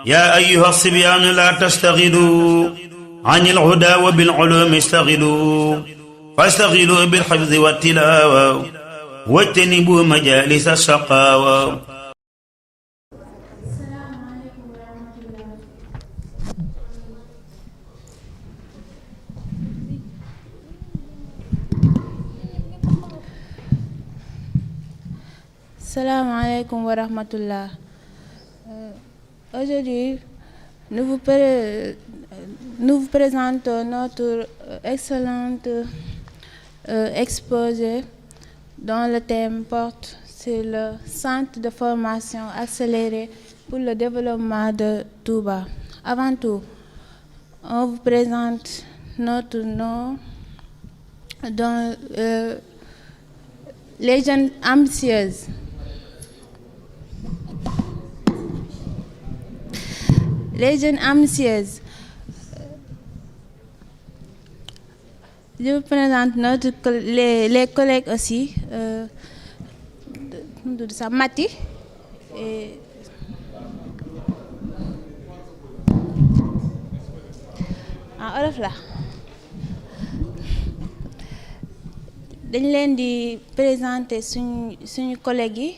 يا أيها الصبيان لا تشتغلوا عن الهدى وبالعلوم اشتغلوا فاشتغلوا بالحفظ والتلاوة واجتنبوا مجالس الشقاوة. Assalamu alaikum wa rahmatullah. Aujourd'hui, nous vous présentons notre excellente exposé dont le thème porte sur le centre de formation accélérée pour le développement de Touba. Avant tout, on vous présente notre nom dans les jeunes ambitieuses. Les jeunes ambitieuses. Je vous présente les collègues aussi. Mati. Olof la. dañ leen di présenter suñu collègue yi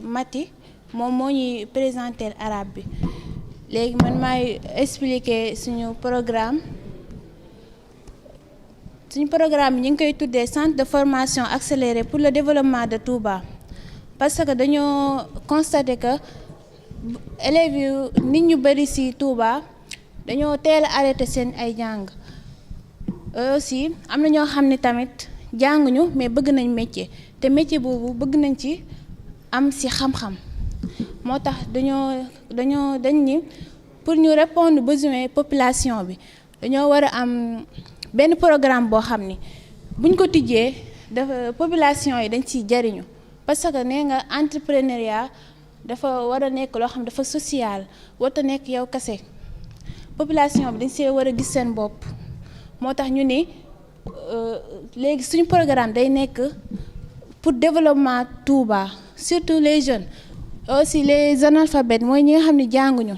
Mati moom moo ñuy présenter arabe bi. léegi man maay expliquer suñu programme bi ñu ngi koy tuddee centre de formation accélérée pour le développement de Touba parce que dañoo constater que élèves yu nit ñu bari ci Touba dañoo teel a arrêté seen ay jàng aussi am na ñoo xam ne tamit jànguñu mais bëgg nañ métier te métier boobu bëgg nañ ci am ci xam-xam. moo tax dañ ni pour ñu répondre besoin population bi dañoo war a am benn programme boo xam ni buñ ko tijjee dafa population yi dañ ciy jariñu parce que nee nga entrepreneuriat dafa war a nekk loo xam dafa social warta nekk yow kese population bi dañ see war a gis seen bopp moo tax ñu ni léegi suñu programme day nekk pour développement Touba surtout les jeunes aussi les analphabètes mooy ñi nga xam ne jànguñu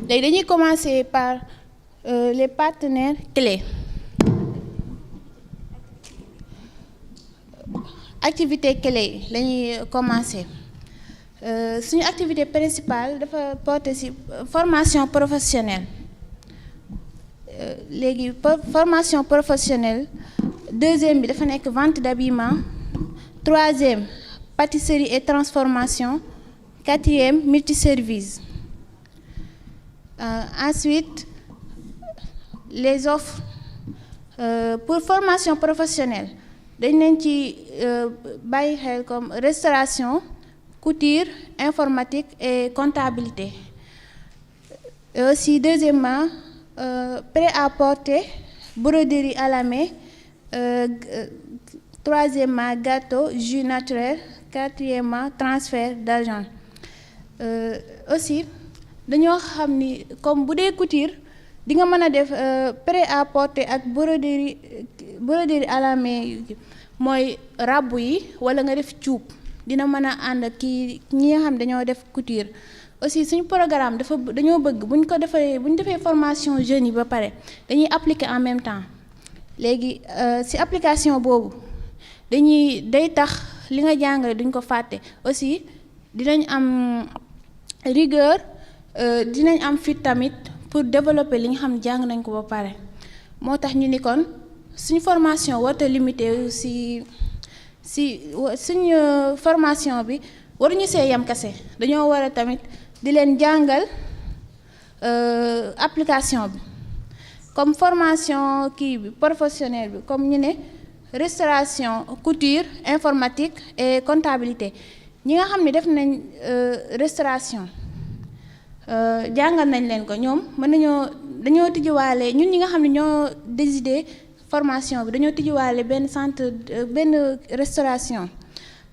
léegi dañuy commencer par les partenaires clés. Activité clés yi lañuy commencer suñu activité principale dafa porter ci formation professionnelle léegi formation professionnelle deuxième bi dafa nekk vente d'habillement troisième pâtisserie et transformation quatrième multiservice ensuite les offres pour formation professionnelle dañ leen ci bàyyi xel comme restauration couture informatique et comptabilité et aussi deuxièmement prêt-à-porter broderie à la main troisièmement gâteau jus naturel quatrièmement transfert d'argent aussi dañoo xam ni comme bu dee couture di nga mën a def prêt-à-porter ak broderie à la main mooy ràbbu yi wala nga def cuub dina mën a ànd ak kii ñi nga xam dañoo def couture aussi suñu programme dañoo bëgg bu ñu defee formation jeunes yi ba pare dañuy appliquer en même temps léegi ci application boobu day tax li nga jàngale duñ ko fàtte aussi dinañ am rigueur dinañ am fit tamit pour développer li nga xam jàng nañ ko ba pare moo tax ñu ni kon suñu formation warta limité ci suñu formation bi waruñu see yam kese dañoo war a tamit di leen jàngal application bi comme formation kii bi professionnelle bi comme ñu ne restauration couture informatique et comptabilité ñi nga xam ne def nañ restauration jàngal nañ leen ko ñoom dañoo tijjiwaale ñun ñi nga xam ne ñoo décider formation bi dañoo tijjiwaale benn centre benn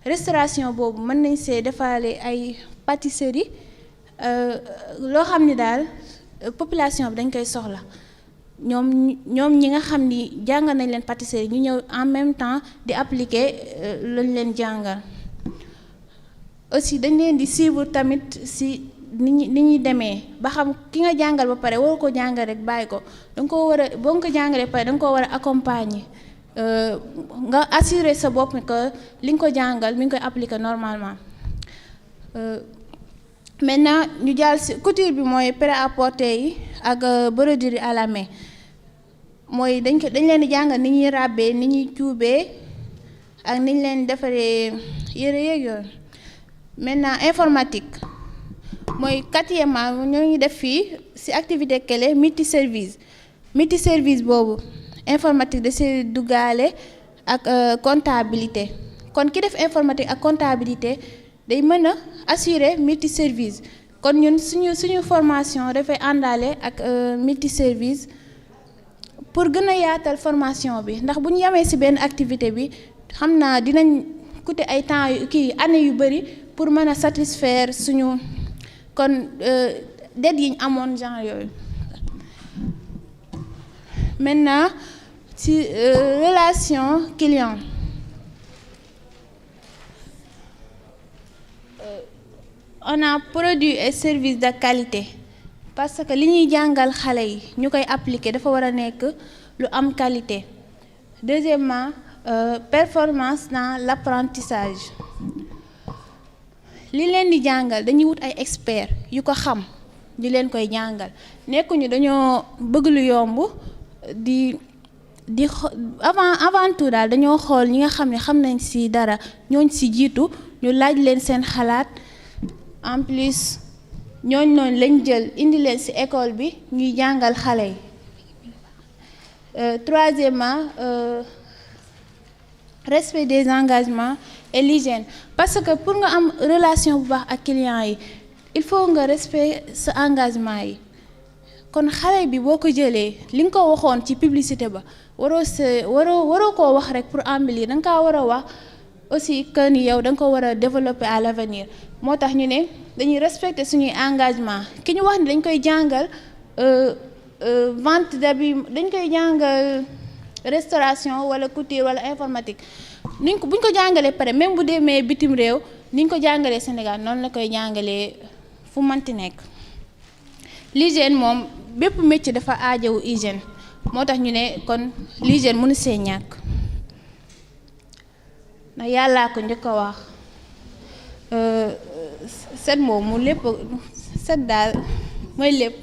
restauration boobu mën nañ see defaale ay pâtisserie loo xam ni daal population bi dañ koy soxla ñoom ñi nga xam ni jàngal nañ leen pâtisserie ñu ñëw en même temps di appliquer lañ leen jàngal aussi dañ leen di suivre tamit ci ni ñuy demee ba xam ki nga jàngal ba pare waru ko jàngal rek bàyyi ko danga ko war a boo nga ko jàngalee pare danga ko war a accompagner nga assurer sa bopp que li nga ko jàngal mi ngi koy appliquer normalement. Maintenant ñu jàll ci couture bi mooy prêt-à-porter yi ak broderie à la main mooy dañ leen di jàngal ni ñuy ràbbee ni ñuy cuubee ak ni ñu leen defaree yére yeeg yooyu. Maintenant informatique mooy quatrièmement ñoo ngi def fii ci activité clé multiservice boobu informatique da ci duggaale ak comptabilité kon ki def informatique ak comptabilité day mën a assurer multiservice kon ñun suñu formation dafay àndaale ak multiservice pour gën a yaatal formation bi ndax bu ñu yemee ci benn activité bi xam naa dinañ coûter ay temps année yu bari pour mën a satisfaire suñu kon dettes yi ñu amoon genre yooyu. Maintenant ci relation client on a produit et services de qualité parce que li ñuy jàngal xale yi ñu koy appliquer dafa war a nekk lu am qualité. Deuxièmement performance dans l'apprentissage li leen di jàngal dañuy wut ay experts yu ko xam di leen koy jàngal nekkuñu dañoo bëgg lu yomb di avant tout daal dañoo xool ñi nga xam ne xam nañ ci dara ñooñ ci jiitu ñu laaj leen seen xalaat en plus ñooñ noonu lañ jël indi leen ci école bi ñuy jàngal xale yi. Troisièmement respect des engagements et l'hygiène parce que pour nga am relation bu baax ak clients yi il faut nga respect sa engagement yi kon xale bi boo ko jëlee li nga ko waxoon ci publicité ba waroo koo wax rek pour embellir danga kaa war a wax aussi que ni yow danga ko war a développer à l'avenir moo tax ñu ne dañuy respecter suñuy engagement ki ñu wax ne dañ koy jàngal vente d'habits dañ koy jàngal restauration wala couture wala informatique buñ ko jàngalee pare même bu demee bitim réew niñ ko jàngalee Sénégal noonu la koy jàngalee fu manti nekk. L'hygiène moom bépp métier dafa aajowu hygiène moo tax ñu ne kon l'hygiène mënu see ñàkk ndax yàllaa ko njëkk a wax set moom mu lépp set daal mooy lépp.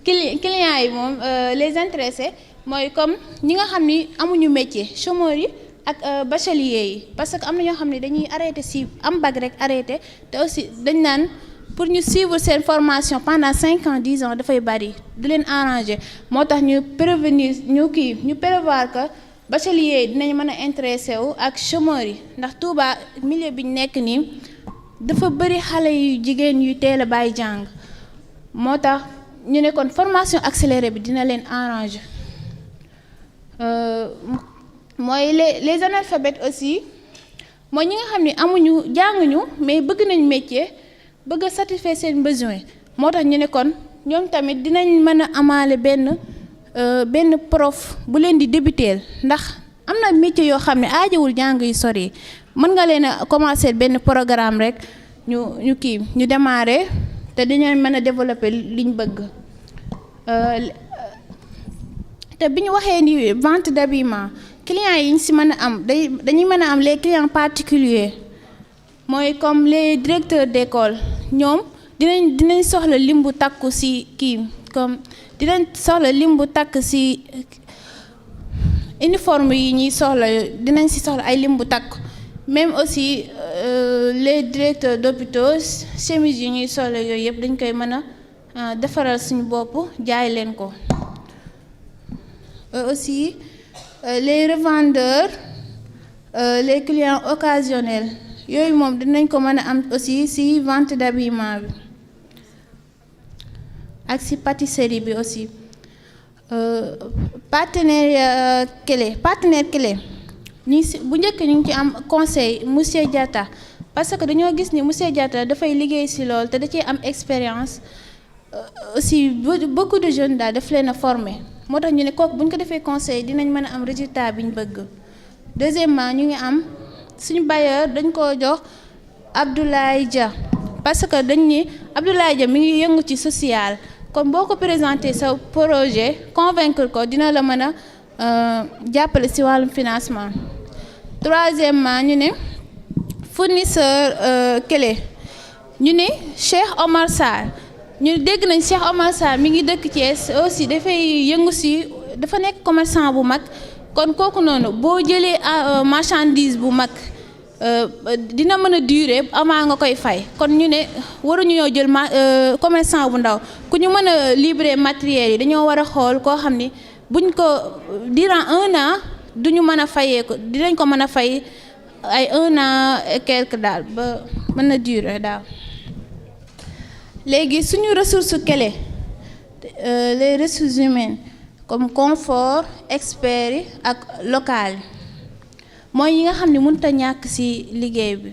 Clients yi moom les intéressés mooy comme ñi nga xam ni amuñu métier chômeurs yi ak bacheliers yi parce que am na ñoo xam ne dañuy arrêter ci am bac rek arrêter te aussi dañ naan pour ñu suivre seen formation pendant 5 ans 10 ans dafay bari du leen arranger moo tax ñu prévoir que bacheliers yi dinañ mën a intéressé wu ak chômeurs yi ndax Touba milieu bi ñu nekk nii dafa bari xale yu jigéen yu teel a bàyyi jàng moo tax ñu ne kon formation accélérée bi dina leen arranger mooy les analphabètes aussi mooy ñi nga xam ne amuñu jànguñu mais bëgg nañ métier bëgg a satisfaire seen besoin moo tax ñu ne kon ñoom tamit dinañ mën a amaale benn prof bu leen di débuter ndax am na métier yoo xam ne aajowul jàng yu sori mën nga leen a commencer benn programme rek ñu démarrer te dinañ mën a développer liñ bëgg te bi ñu waxee ni vente d'habillement clients yi ñu ci mën a am dañuy mën a am les clients particuliers mooy comme les directeurs d'école ñoom dinañ soxla lim bu takku ci comme dinañ soxla lim bu takk ci uniforme yi ñuy soxla dinañ ci soxla ay lim bu takk même aussi les directeurs d'hôpitaux chemise yi ñuy soxla yooyu yëpp dañ koy mën a defaral suñu bopp jaay leen ko aussi les revendeurs les clients occasionnels yooyu moom dinañ ko mën a am aussi ci vente d'habillement bi ak ci pâtisserie bi aussi partenaire clé ñi ci bu njëkk ñu ngi ci am conseil monsieur Diatta parce que dañoo gis ni monsieur Diatta dafay liggéey ci lool te da cee am expérience aussi beaucoup de jeunes daal daf leen a former moo tax ñu ne kooku bu ñu ko defee conseil dinañ mën a am résultat bi ñu bëgg. Deuxièmement ñu ngi am suñu bailleur dañ koo jox Abdoulaye Dia parce que dañ ni Abdoulaye Dia mi ngi yëngu ci social kon boo ko présenter sa projet convaincre ko dina la mën a jàppale ci wàllum financement. Troisièmement ñu ne fournisseur clé ñu ne Cheikh Omar Sarr ñu dégg nañ Cheikh Omar Sarr mi ngi dëkk Thiès aussi dafay yëngu ci dafa nekk commerçant bu mag kon kooku noonu boo jëlee marchandise bu mag dina mën a durer avant nga koy fay kon ñu ne waruñu ñoo jël commerçant bu ndaw ku ñu mën a livrer matériel yi dañoo war a xool koo xam ni buñ ko durant 1 an duñu mën a fayee ko dinañ ko mën a fay ay 1 an et quelque daal ba mën a durer daal. léegi suñu ressources clés les ressources humaines comme confort experts yi ak local yi mooy yi nga xam ne mënut a ñàkk ci liggéey bi.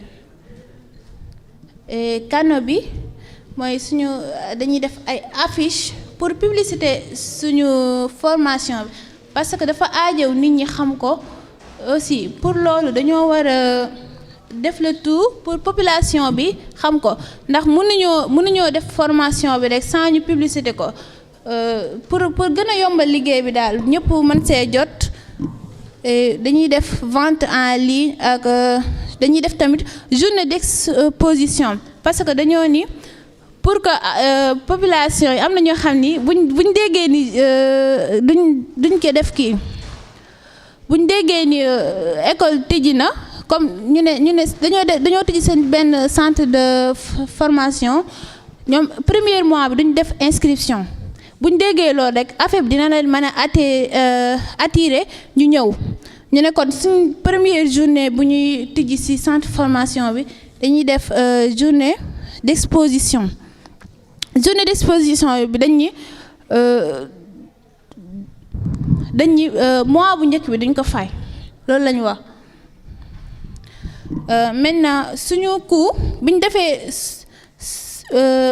canaux bi mooy suñu dañuy def ay affiches pour publicité suñu formation bi parce que dafa aajow nit ñi xam ko aussi pour loolu dañoo war a def le tout pour population bi xam ko ndax mënuñoo def formation bi rek sans ñu publicité ko pour gën a yombal liggéey bi daal ñëpp mën see jot dañuy def vente en ligne ak dañuy def tamit journée d'exposition parce que dañoo ni pour que population yi am na ñoo xam ni buñ déggee ni duñ ko def kii buñ déggee ni école tijji na comme ñu ne dañoo tijji seen benn centre de formation ñoom premier mois bi duñ def inscription buñ déggee loolu rek affaire bi dina leen mën a attirer ñu ñëw ñu ne kon suñ première journée bu ñuy tijji ci centre formation bi dañuy def journée d'exposition bi dañuy mois bu njëkk bi duñ ko fay loolu la ñu wax. Maintenant suñu coût bi ñu defee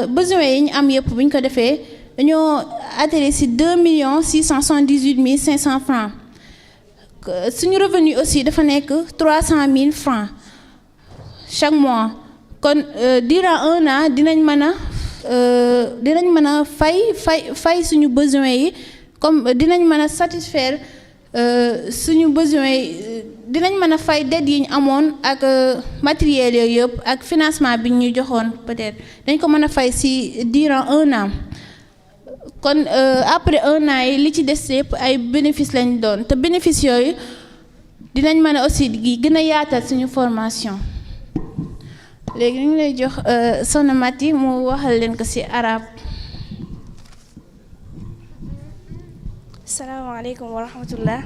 besoins yi ñu am yëpp bu ñu ko defee dañoo atterrir ci 2 678 500 francs suñu revenu aussi dafa nekk 300 000 francs chaque mois kon durant 1 an dinañ mën a fay suñu besoins yi comme dinañ mën a satisfaire suñu besoins yi dinañ mën a fay dettes yi ñu amoon ak matériel yooyu yëpp ak financement bi ñu joxoon peut-être dañ ko mën a fay ci durant 1 an kon après 1 an yi li ci des yëpp ay bénéfices lañ doon te bénéfices yooyu dinañ mën a aussi gën a yaatal suñu formation. léegi ñu ngi lay jox Soxna Mati mu waxal leen ko ci arabe. asalaamaaleykum wa rahmatullah.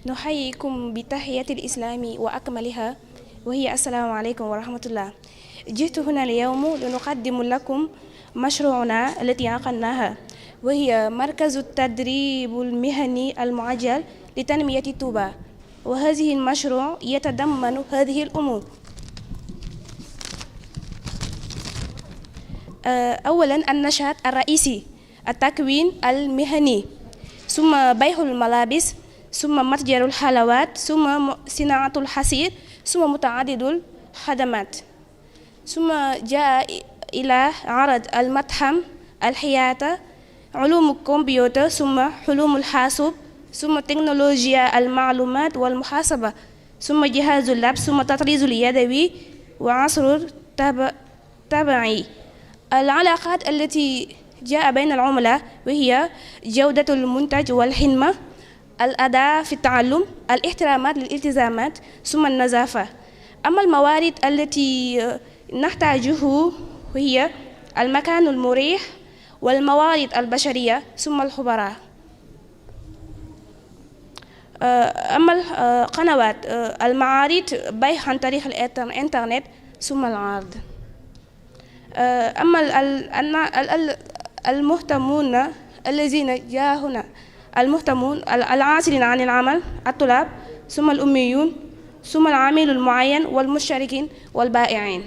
nuxayikum bi taxiyatil islaami wa akmaliha wa hiya asalaamaaleykum wa rahmatullah. jiitu huna al yawmu li nuqaddimu lakum مشروعنا التي عقدناها وهي مركز التدريب المهني المعجل لتنمية طوبى وهذه المشروع يتضمن هذه الأمور. أولا النشاط الرئيسي التكوين المهني ثم بيع الملابس ثم متجر الحلوات ثم صناعة الحصير ثم متعدد الخدمات ثم جاء إلى عرض المتحف الحياة علوم الكمبيوتر ثم علوم الحاسوب ثم تكنولوجيا المعلومات والمحاسبة ثم جهاز اللاب ثم تطريز اليدوي وعصر التبعي. العلاقات التي جاء بين العملاء وهي جودة المنتج والخدمة الأداء في التعلم الاحترامات للالتزامات ثم النظافة. أما الموارد التي نحتاجه وهي المكان المريح والموارد البشرية ثم الخبراء. أما القنوات المعارض بيع عن طريق الإنترنت ثم العرض. أما المهتمون الذين جاء هنا المهتمون العاطلين عن العمل الطلاب ثم الأميون ثم العامل المعين والمشتركين والبائعين.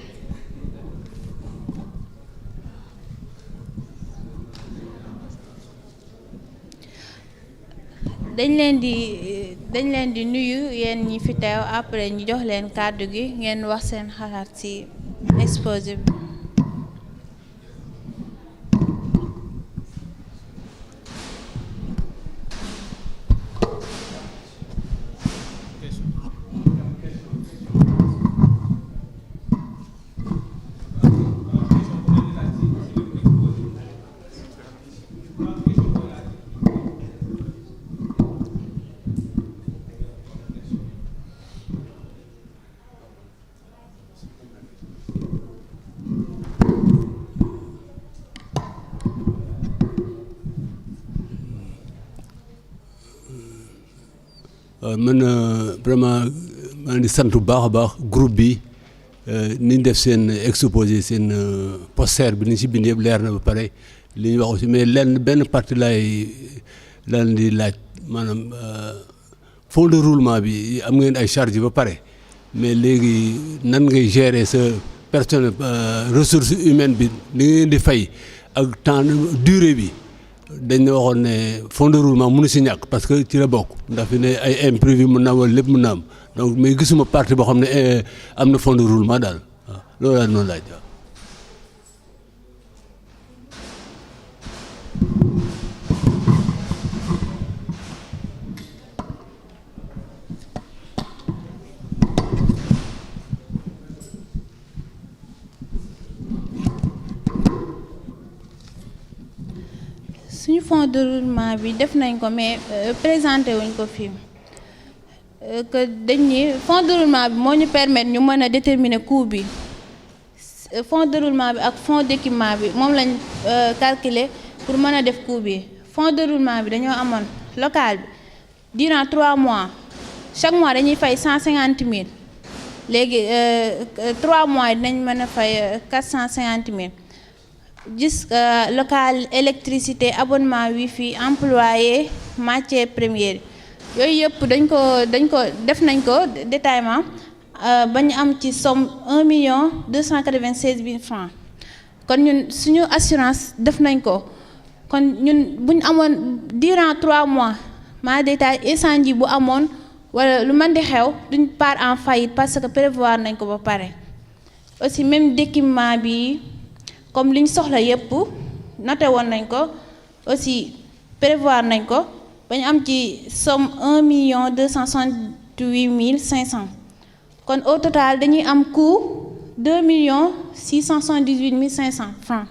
dañ leen di nuyu yéen ñi fi teew après ñu jox leen kàddu gi ngeen wax seen xalaat ci exposé bi. mën a vraiment maa di sant bu baax a baax groupe bi ni ñu def seen exposé seen poster bi ni ñu si bind yëpp leer na ba pare li ñu wax aussi mais benn partie lan di laaj maanaam fonds de roulement bi am ngeen ay charges ba pare mais léegi nan ngay gérer sa personnel ressource humaine bi li ngeen di fay ak temps durée bi dañ ne waxoon ne fonds de roulement mënu si ñàkk parce que ci la bokk ndax fi ne ay imprévu mën na am wala lépp mën na am donc mais gisuma partie boo xam ne am na fonds de roulement daal waaw loolu daal noonu laaj waaw. suñu fonds de roulement bi def nañ ko mais présenté wuñ ko fii que dañ ni fonds de roulement bi moo ñu permettre ñu mën a déterminer coût bi fonds de roulement bi ak fonds d'équipement bi moom lañ calculer pour mën a def coût bi fonds de roulement bi dañoo amoon local bi durant 3 mois chaque mois dañuy fay 150 000 léegi 3 mois dinañ mën a fay 450 000 gis local électricité abonnement wifi employé matière première yooyu yëpp dañ ko def nañ ko détaillement ba ñu am ci somme 1 296 000 francs kon ñun suñu assurance def nañ ko kon ñun buñ amoon durant 3 mois ma détail incendie bu amoon wala lu mën di xew duñ part en faillite parce que prévoir nañ ko ba pare aussi même d'équipement bi comme liñ soxla yépp noté woon nañ ko aussi prévoir nañ ko ba ñu am ci somme 1 268 500 kon au total dañuy am coût 2 678 500 francs.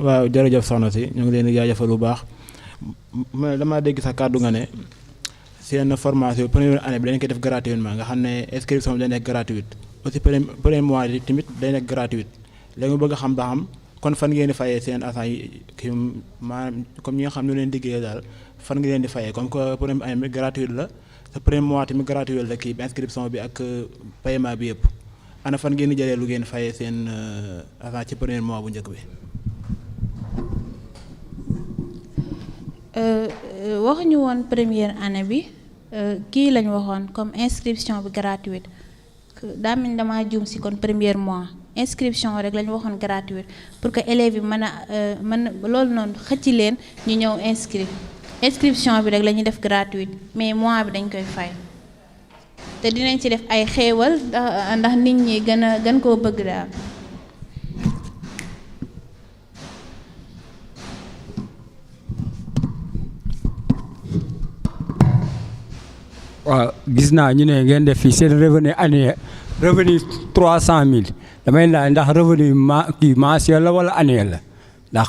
waaw jërëjëf soxna si ñu ngi leen di jaajëfal bu baax mais dama dégg sa kàddu nga ne seen formation première année bi dañ koy def gratuitement nga xam ne inscription bi day nekk gratuite aussi premier mois yi tamit day nekk gratuite léegi mu bëgg a xam ba xam kon fan ngeen di fayee seen agent yi kii maanaam comme ñi nga xam ne leen liggéeyee daal fan ngeen leen di fayee comme que première année bi gratuite la sa premier mois tamit gratuite la kii bi inscription bi ak paiement bi yëpp ana fan ngeen di jëlee lu ngeen fayee seen agent ci premier mois bu njëkk bi. waxuñu woon première année bi kii lañ waxoon comme inscription bi gratuite daa mel ni damaa juum si kon premier mois inscription rek lañ waxoon gratuite pour que élèves yi mën a loolu noonu xëcc leen ñu ñëw inscription bi rek la ñuy def gratuite mais mois bi dañ koy fay te dinañ ci def ay xéewal ndax nit ñi gën koo bëgg daal. waaw gis naa ñu ne ngeen def fii seen revenu annuel revenu 300 000 damay laaj ndax revenu mensuel la wala annuel la ndax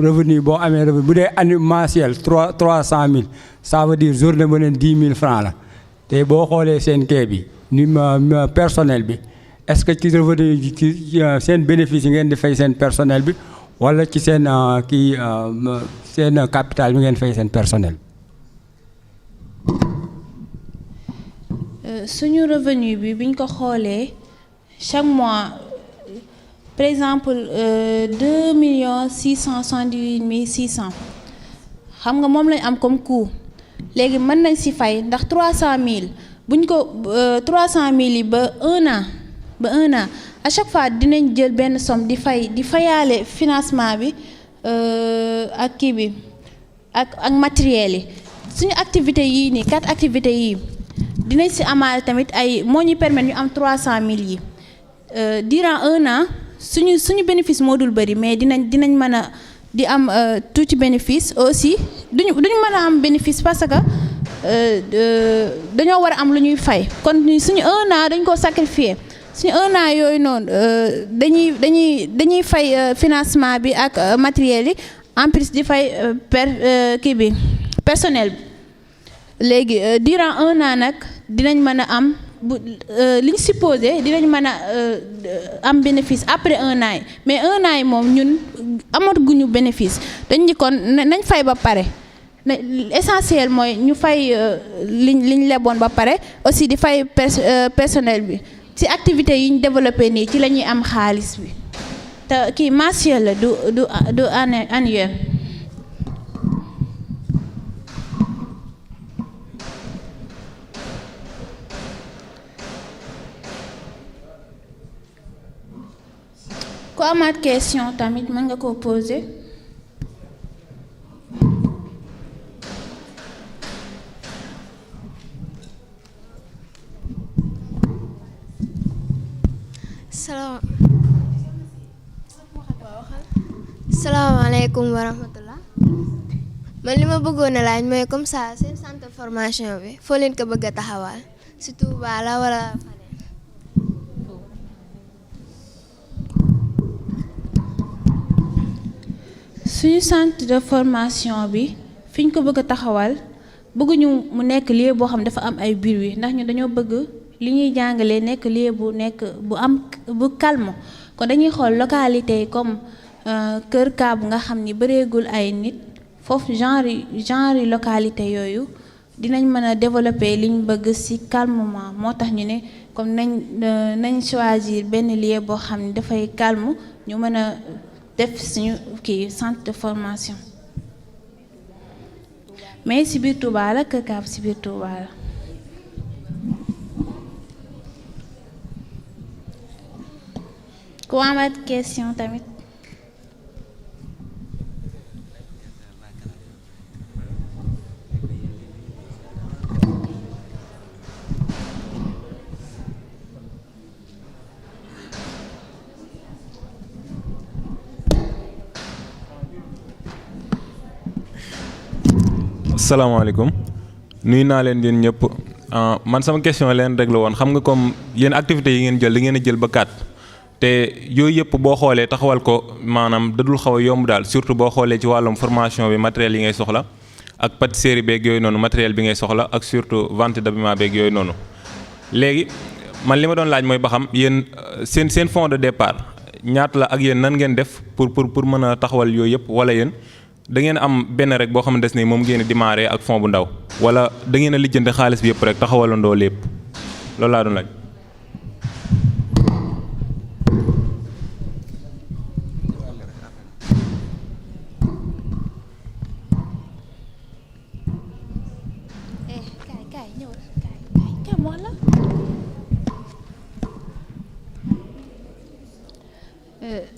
revenu boo amee revenu bu dee mensuel 300 000 ça veut dire journée bu ne 10 000 francs la te boo xoolee seen kee bi ni personnel bi est-ce que ci revenu ci seen bénéfice yi ngeen di fay seen personnel bi wala ci seen seen capital bi ngeen fay seen personnel. suñu revenu bi biñ ko xoolee chaque mois par exemple 2 678 600 xam nga moom lañ am comme coût léegi mën nañ si fay ndax 300 000 buñ ko 300 000 yi ba 1 an à chaque fois dinañ jël benn somme di fayaale financement bi ak kii bi ak matériel yi suñu activité yii nii 4 activités yii dinañ si amaale tamit ay moo ñu permettre ñu am 300 000 yi durant 1 an suñu bénéfice moo dul bëri mais dinañ mën a di am tuuti bénéfice aussi duñu mën a am bénéfice parce que dañoo war a am lu ñuy fay kon suñu 1 an dañ koo sacrifier suñu 1 an yooyu noonu dañuy fay financement bi ak matériel yi en plus di fay kii bi personnel bi léegi durant 1 an nag dinañ mën a am li ñu supposé dinañ mën a am bénéfice après 1 an mais 1 an yi moom ñun amatuguñu bénéfice dañ ni kon nañ fay ba pare essentiel mooy ñu fay liñ leboon ba pare aussi di fay personnel bi ci activité yi ñu développé nii ci la ñuy am xaalis bi te kii mensuel la du annuel. ku amaat question tamit mën nga ko poser. salaamaaleykum wa rahmatullah. man li ma bëggoon a laaj mooy comme ça seen centre formation bi foo leen ko bëgg a taxawal si Touba la wala faneen. suñu centre de formation bi fi ñu ko bëgg a taxawal bëgguñu mu nekk lieu boo xam dafa am ay bruit ndax ñu dañoo bëgg li ñuy jàngalee nekk lieu bu calme kon dañuy xool localité yi comme Kër Kaabu nga xam ni bëreegul ay nit foofu genre localité yooyu dinañ mën a développer li ñu bëgg ci calmement moo tax ñu ne comme nañ choisir benn lieu boo xam ni dafay calme ñu mën a def suñu centre de formation mais ci biir Touba la Kër Kaabu ci biir Touba la. ku amaat question tamit. salaamaaleykum nuyu naa leen yéen ñëpp man sama question leen rek la woon xam nga comme yéen activités yi ngeen jël da ngeen a jël ba 4 te yooyu yëpp boo xoolee taxawal ko maanaam dadul xaw a yomb daal surtout boo xoolee ci wàllum formation bi matériel yi ngay soxla ak pâtisserie beeg yooyu noonu matériel bi ngay soxla ak surtout vente d'habillement beeg yooyu noonu. léegi man li ma doon laaj mooy ba xam yéen seen fonds de départ ñaata la ak yéen nan ngeen def pour mën a taxawal yooyu yëpp wala yéen. da ngeen am benn rek boo xamante ne moom ngeen di démarrer ak fond bu ndaw wala da ngeen a lijjante xaalis bi yëpp rek taxawalandoo lépp loolu laa doon laaj.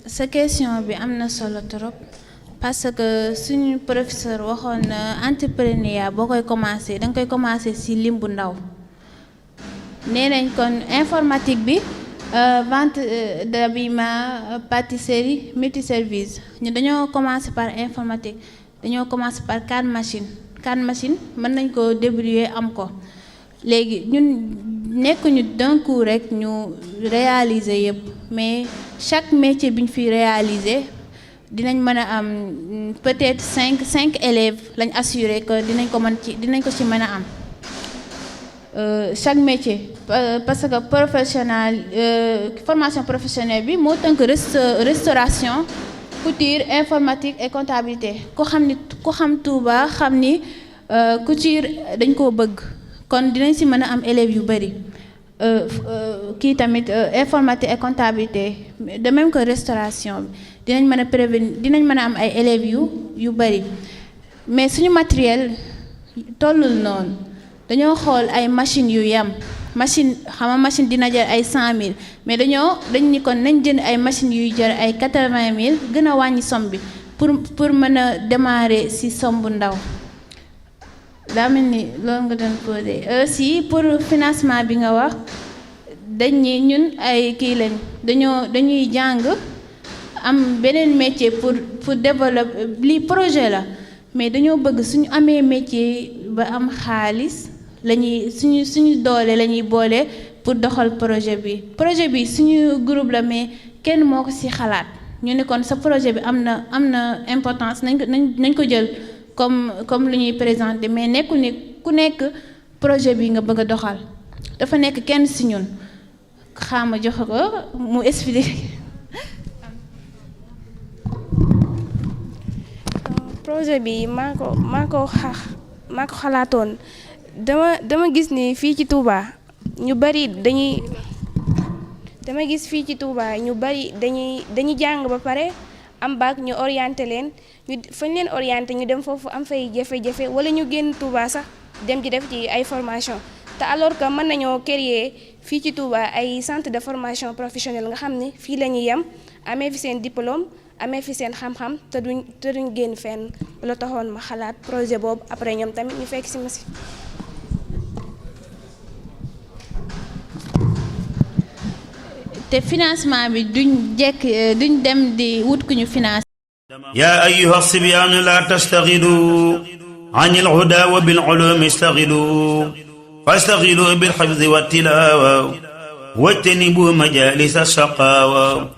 sa question bi am na solo trop. parce que suñu professeur waxoon na entrepreneuriat boo koy commencer da nga koy commencer ci lim bu ndaw nee nañ kon informatique bi vente d'habillement pâtisserie multiservice ñu dañoo commencer par informatique dañoo commencer par 4 machines mën nañ ko débrouiller am ko léegi ñun nekkuñu d'un coup rek ñu réaliser yëpp mais chaque métier bi ñu fi réaliser dinañ mën a am peut-être 5 élèves lañ assuré que dinañ ko ci mën a am chaque métier parce que formation professionnelle bi moo tënk restauration couture informatique et comptabilité ku xam Touba xam ni couture dañ koo bëgg kon dinañ ci mën a am élèves yu bari kii tamit informatique et comptabilité de même que restauration bi dinañ mën a am ay élèves yu bari mais suñu matériel tollul noonu dañoo xool ay machines yu yem machine dina jar ay 100 000 mais dañ ni kon nañ jënd ay machines yuy jar ay 80 000 gën a wàññi somme bi pour mën a démarrer ci somme bu ndaw daa mel ni loolu nga doon posé aussi pour financement bi nga wax ñun ay kii lañ dañuy jàng am beneen métier pour développer lii projet la mais dañoo bëgg suñu amee métier ba am xaalis suñu doole la ñuy boole pour doxal projet bi suñu groupe la mais kenn moo ko ci xalaat ñu ne kon sa projet bi am na importance nañ ko jël comme lu ñuy présenter mais nekku ni ku nekk projet bi nga bëgg a doxal dafa nekk kenn si ñun xaama joxe ko mu expliquer. projet bi maa ko xalaatoon dama gis ni fii ci Touba ñu bari dama gis fii ci Touba ñu bari dañuy jàng ba pare am bac ñu orienté leen fañ leen orienté ñu dem foofu am fay jafe-jafe wala ñu génn Touba sax dem ci def ci ay formation te alors que mën nañoo créer fii ci Touba ay centre de formation professionnelle nga xam ni fii la ñuy yem amee fi seen diplôme amee fi seen xam-xam te duñ génn fenn la taxoon ma xalaat projet boobu après ñoom tamit ñu fekk si ma si. te financement bi duñ dem di wut ku ñu finance. يا أيها الصبيان لا تشتغلوا عن الهدى وبالعلوم اشتغلوا فاشتغلوا بالحفظ والتلاوة واجتنبوا مجالس الشقاوة